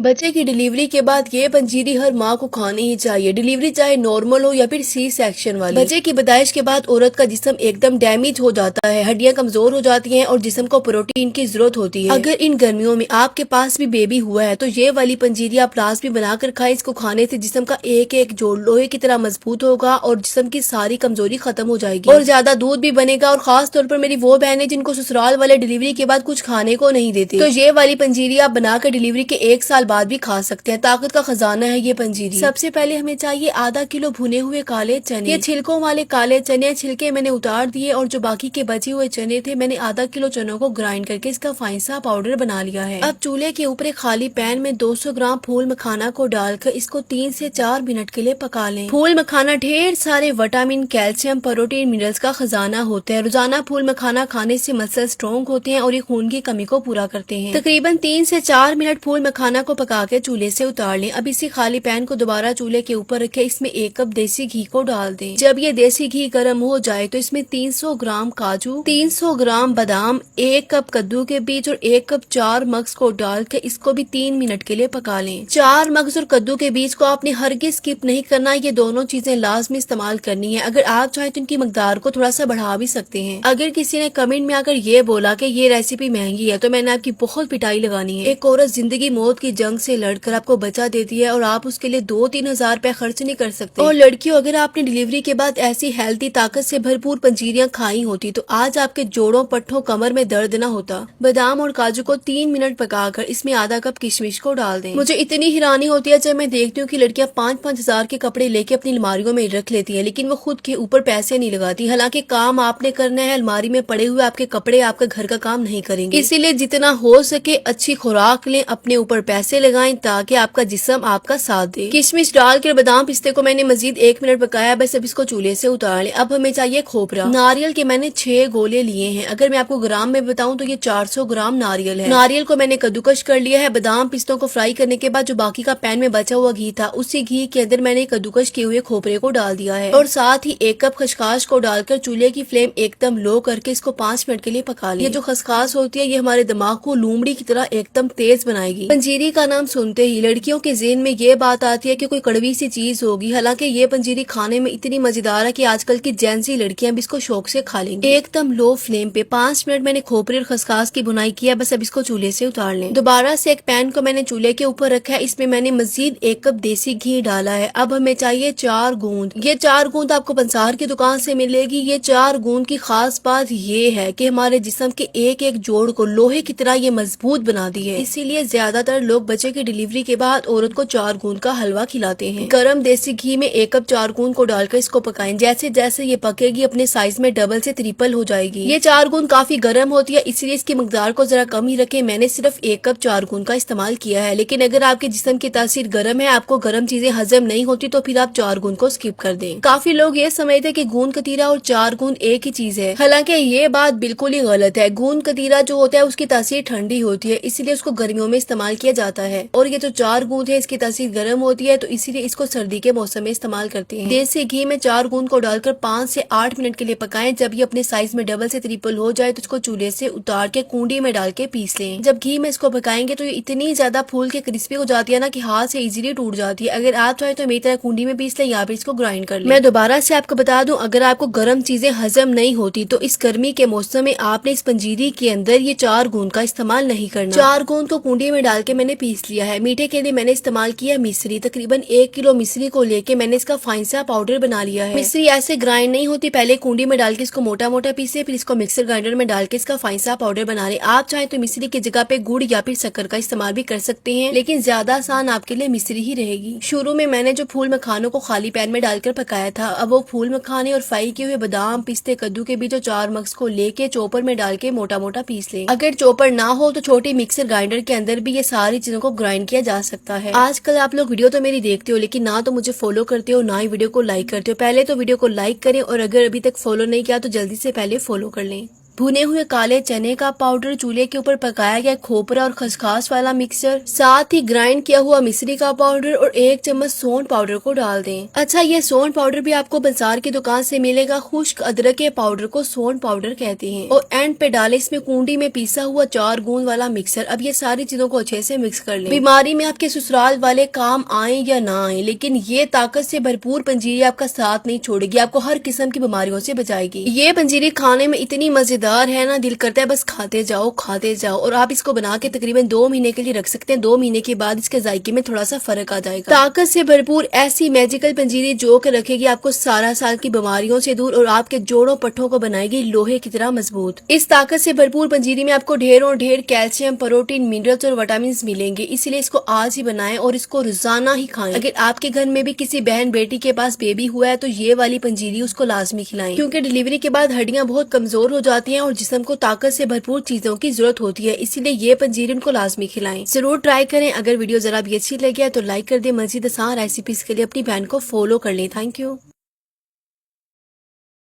बच्चे की डिलीवरी के बाद ये पंजीरी हर माँ को खानी ही चाहिए। डिलीवरी चाहे नॉर्मल हो या फिर सी सेक्शन वाली। बच्चे की पैदाइश के बाद औरत का जिस्म एकदम डैमेज हो जाता है, हड्डियां कमजोर हो जाती हैं और जिस्म को प्रोटीन की जरूरत होती है। अगर इन गर्मियों में आपके पास भी बेबी हुआ है तो ये वाली पंजीरी आप लाजमी बनाकर खाएं। इसको खाने से जिस्म का एक एक जोड़ लोहे की तरह मजबूत होगा और जिस्म की सारी कमजोरी खत्म हो जाएगी और ज्यादा दूध भी बनेगा। और खास तौर पर मेरी वो बहनें जिनको ससुराल वाले डिलीवरी के बाद कुछ खाने को नहीं देते, तो ये वाली पंजीरी आप बनाकर डिलीवरी के 1 साल बाद भी खा सकते हैं। ताकत का खजाना है ये पंजीरी। सबसे पहले हमें चाहिए आधा किलो भुने हुए काले चने। ये छिलकों वाले काले चने, छिलके मैंने उतार दिए और जो बाकी के बचे हुए चने थे मैंने आधा किलो चनों को ग्राइंड करके इसका फाइन सा पाउडर बना लिया है। अब चूल्हे के ऊपर एक खाली पैन में 200 ग्राम फूल मखाना को डालकर इसको 3 से 4 मिनट के लिए पका लें। फूल मखाना ढेर सारे विटामिन, कैल्शियम, प्रोटीन, मिनरल्स का खजाना होता है। रोजाना फूल मखाना खाने से मसल स्ट्रॉन्ग होते हैं और ये खून की कमी को पूरा करते हैं। तकरीबन 3 से 4 मिनट फूल मखाना को पका के चूल्हे से उतार लें। अब इसी खाली पैन को दोबारा चूल्हे के ऊपर रखें। इसमें 1 कप देसी घी को डाल दें। जब ये देसी घी गर्म हो जाए तो इसमें 300 ग्राम काजू, 300 ग्राम बादाम, 1 कप कद्दू के बीज और 1 कप 4 मग्स को डाल के इसको भी 3 मिनट के लिए पका लें। 4 मग्स और कद्दू के बीज को आपने हरगिज स्किप नहीं करना। ये दोनों चीजें लाजमी इस्तेमाल करनी है। अगर आप चाहें तो इनकी मकदार को थोड़ा सा बढ़ा भी सकते हैं। अगर किसी ने कमेंट में आकर ये बोला कि ये रेसिपी महंगी है तो मैंने आपकी बहुत पिटाई लगानी है। एक औरत जिंदगी मौत की जंग से लड़कर आपको बचा देती है और आप उसके लिए 2-3 हजार रुपए खर्च नहीं कर सकते। और लड़कियों, अगर आपने डिलीवरी के बाद ऐसी हेल्थी ताकत से भरपूर पंजीरियां खाई होती तो आज आपके जोड़ों, पट्टों, कमर में दर्द न होता। बादाम और काजू को 3 मिनट पकाकर इसमें आधा कप किशमिश को डाल दें। मुझे इतनी हैरानी होती है जब मैं देखती हूँ कि लड़कियां 5-5 हजार के कपड़े लेके अपनी अलमारियों में रख लेती है, लेकिन वो खुद के ऊपर पैसे नहीं लगाती। हालांकि काम आपने करना है, अलमारी में पड़े हुए आपके कपड़े आपका घर का काम नहीं करेंगे। इसीलिए जितना हो सके अच्छी खुराक लें, अपने ऊपर पैसे लगाएं ताकि आपका जिस्म आपका साथ दे। किशमिश डालकर बादाम पिस्ते को मैंने मजीद 1 मिनट पकाया। बस अब इसको चूल्हे से उतार लें। अब हमें चाहिए खोपरा। नारियल के मैंने 6 गोले लिए हैं। अगर मैं आपको ग्राम में बताऊं तो ये 400 ग्राम नारियल है। नारियल को मैंने कद्दूकश कर लिया है। बादाम पिस्तों को फ्राई करने के बाद जो बाकी का पैन में बचा हुआ घी था उसी घी के अंदर मैंने कद्दूकश किए हुए खोपरे को डाल दिया है और साथ ही 1 कप खसखस को डालकर चूल्हे की फ्लेम एकदम लो करके इसको 5 मिनट के लिए पका लें। ये जो खसखस होती है ये हमारे दिमाग को लोमड़ी की तरह एकदम तेज बनाएगी। पंजीरी का नाम सुनते ही लड़कियों के ज़हन में ये बात आती है कि कोई कड़वी सी चीज होगी। हालांकि ये पंजीरी खाने में इतनी मजेदार है कि आजकल की जेंजी लड़कियां भी इसको शौक से खा लेंगी। एकदम लो फ्लेम पे 5 मिनट मैंने खोपरे और खसखस की बुनाई किया। बस अब इसको चूल्हे से उतार लें। दोबारा से एक पैन को मैंने चूल्हे के ऊपर रखा है। इसमें मैंने मजीद 1 कप देसी घी डाला है। अब हमें चाहिए 4 गूंद। ये 4 गूंद आपको पंसार की दुकान से मिलेगी। ये 4 गूंद की खास बात ये है कि हमारे जिस्म के एक एक जोड़ को लोहे की तरह ये मजबूत बना दी है। इसीलिए ज्यादातर लोग बच्चे की डिलीवरी के बाद औरत को 4 गूंद का हलवा खिलाते हैं। गरम देसी घी में 1 कप 4 गूंद को डालकर इसको पकाएं। जैसे जैसे ये पकेगी अपने साइज में डबल से ट्रिपल हो जाएगी। ये 4 गूंद काफी गर्म होती है, इसलिए इसकी मकदार को जरा कम ही रखें। मैंने सिर्फ 1 कप 4 गूंद का इस्तेमाल किया है, लेकिन अगर आपके जिस्म की तासीर गर्म है, आपको गर्म चीजें हजम नहीं होती तो फिर आप 4 गूंद को स्किप कर दें। काफी लोग ये समझते हैं कि गूंद कतीरा और 4 गूंद एक ही चीज है। हालांकि ये बात बिल्कुल ही गलत है। गूंद कतीरा जो होता है उसकी तासीर ठंडी होती है, इसीलिए उसको गर्मियों में इस्तेमाल किया जाता है। और ये जो 4 गूंद है इसकी तासीर गर्म होती है, तो इसीलिए इसको सर्दी के मौसम में इस्तेमाल करते हैं। देसी घी में 4 गूंद को डालकर 5 से 8 मिनट के लिए पकाएं। जब ये अपने साइज में डबल से ट्रिपल हो जाए तो इसको चूल्हे से उतार के कूंडी में डाल के पीस लें। जब घी में इसको पकाएंगे तो ये इतनी ज्यादा फूल के क्रिस्पी हो जाती है ना कि हाथ से इजीली टूट जाती है। अगर आप चाहे तो मेरी तरह कूंडी में पीस लें या फिर इसको ग्राइंड कर लें। मैं दोबारा से आपको बता दूं, अगर आपको गर्म चीजें हजम नहीं होती तो इस गर्मी के मौसम में आपने इस पंजीरी के अंदर ये 4 गूंद का इस्तेमाल नहीं करना। 4 गूंद को कूंडी में डाल के मैंने पीस लिया है। मीठे के लिए मैंने इस्तेमाल किया मिश्री। तकरीबन 1 किलो मिश्री को लेके मैंने इसका फाइन सा पाउडर बना लिया है। मिश्री ऐसे ग्राइंड नहीं होती, पहले कूंडी में डाल के इसको मोटा मोटा पीसे, फिर इसको मिक्सर ग्राइंडर में डाल के इसका फाइन सा पाउडर बना ले। आप चाहे तो मिश्री की जगह पे गुड़ या फिर शक्कर का इस्तेमाल भी कर सकते हैं, लेकिन ज्यादा आसान आपके लिए मिश्री ही रहेगी। शुरू में मैंने जो फूल मखानों को खाली पैन में डालकर पकाया था, अब वो फूल मखाने और फ्राई किए हुए बादाम, पिस्ते, कद्दू के बीज और 4 मग्स को लेके चॉपर में डाल के मोटा मोटा पीस ले। अगर चॉपर ना हो तो छोटी मिक्सर ग्राइंडर के अंदर भी ये सारी चीजों को ग्राइंड किया जा सकता है। आजकल आप लोग वीडियो तो मेरी देखते हो, लेकिन ना तो मुझे फॉलो करते हो ना ही वीडियो को लाइक करते हो। पहले तो वीडियो को लाइक करें और अगर अभी तक फॉलो नहीं किया तो जल्दी से पहले फॉलो कर लें। भुने हुए काले चने का पाउडर, चूल्हे के ऊपर पकाया गया खोपरा और खसखस वाला मिक्सचर, साथ ही ग्राइंड किया हुआ मिश्री का पाउडर और 1 चम्मच सौंठ पाउडर को डाल दें। अच्छा, ये सौंठ पाउडर भी आपको बाजार की दुकान से मिलेगा। खुश्क अदरक के पाउडर को सौंठ पाउडर कहते हैं। और एंड पे डाले इसमें कुंडी में पीसा हुआ 4 गूंद वाला मिक्सर। अब ये सारी चीजों को अच्छे से मिक्स कर लें। बीमारी में आपके ससुराल वाले काम आए या ना आए, लेकिन ये ताकत से भरपूर पंजीरी आपका साथ नहीं छोड़ेगी, आपको हर किस्म की बीमारियों से बचाएगी। ये पंजीरी खाने में इतनी मजेदार है ना, दिल करता है बस खाते जाओ खाते जाओ। और आप इसको बना के तकरीबन 2 महीने के लिए रख सकते हैं। 2 महीने के बाद इसके जायके में थोड़ा सा फर्क आ जाएगा। ताकत से भरपूर ऐसी मैजिकल पंजीरी जो के रखेगी आपको सारा साल की बीमारियों से दूर और आपके जोड़ों पट्टों को बनाएगी लोहे की तरह मजबूत। इस ताकत से भरपूर पंजीरी में आपको ढेरों ढेर कैल्शियम, प्रोटीन, मिनरल्स और विटामिन मिलेंगे। इसलिए इसको आज ही बनाएं और इसको रोजाना ही खाएं। अगर आपके घर में भी किसी बहन बेटी के पास बेबी हुआ है तो ये वाली पंजीरी उसको लाजमी खिलाएं, क्योंकि डिलीवरी के बाद हड्डियां बहुत कमजोर हो जाती हैं और जिस्म को ताकत से भरपूर चीजों की जरूरत होती है। इसीलिए ये पंजीरी उनको लाजमी खिलाएं। जरूर ट्राई करें। अगर वीडियो जरा भी अच्छी लगी है तो लाइक कर दे। मजीद आसान रेसिपीज के लिए अपनी बहन को फॉलो कर लें। Thank you.